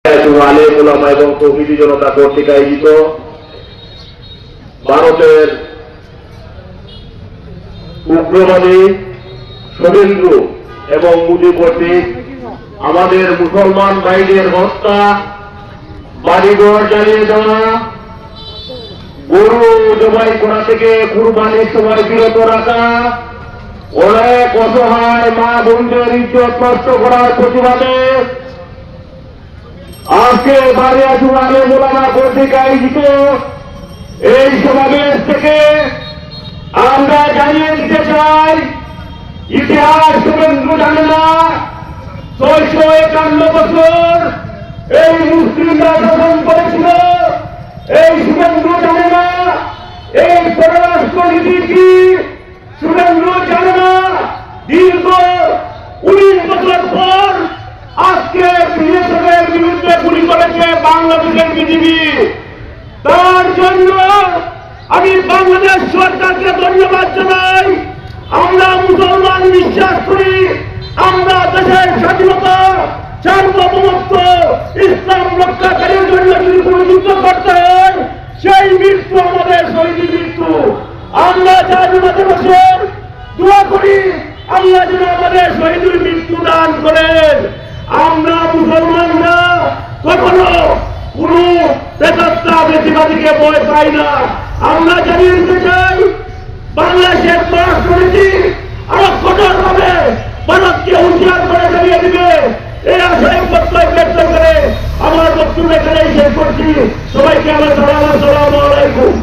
আলেম ওলামা এবং তৌহিদি জনতা কর্তৃক আয়োজিত ভারতের উগ্রবাদী শুভেন্দু এবং মোদী কর্তৃক আমাদের মুসলমান ভাইদের হত্যা, বাড়িঘর জ্বালিয়ে দেওয়া, গরু জবাই করা থেকে কুরবানির সময় বিরত রাখা, অনেক অসহায় মা বোনদের ইজ্জত নষ্ট করার প্রতিবাদে আজকে বারিয়াজুর আলেম ওলামা কর্তৃক আয়োজিত এই সমাবেশ থেকে আমরা জানিয়ে দিতে চাই, ইতিহাস শুভেন্দু জানে না 651 বছর এই মুসলিমরা শাসন করেছিল। এই শুভেন্দু জানে না এই পররাষ্ট্রনীতি কি, শুভেন্দু জানে না দীর্ঘ 19 বছর পর আজকে বিএসএফের বিরুদ্ধে গুলি করেছে বাংলাদেশের বিজিবি। তার জন্য আমি বাংলাদেশ সরকারকে ধন্যবাদ জানাই। আমরা মুসলমান বিশ্বাস করি, আমরা দেশের স্বাধীনতা, সার্বভৌমত্ব, ইসলাম রক্ষাকারীর জন্য যদি কোনো যুদ্ধ করতে হয় সেই মৃত্যু আমাদের শহীদ মৃত্যু। আমরা স্বাধীনতা বছর দোয়া করি আল্লাহ যেন আমাদের শহীদের মৃত্যু দান করেন। আমরা মুসলমানরা কখনো কোন বেদাত্তা বেশিবাদীকে ভয় পাই না। আমরা জানিয়ে দিতে চাই, বাংলাদেশের পররাষ্ট্রনীতি আরো কঠোর ভাবে ভারতকে হুঁশিয়ার করে জানিয়ে দিবে। এই আশায় প্রত্যয় ব্যক্ত করে আমার বক্তব্য এখানেই শেষ করছি। সবাইকে আমার সালাম, আসসালামু আলাইকুম।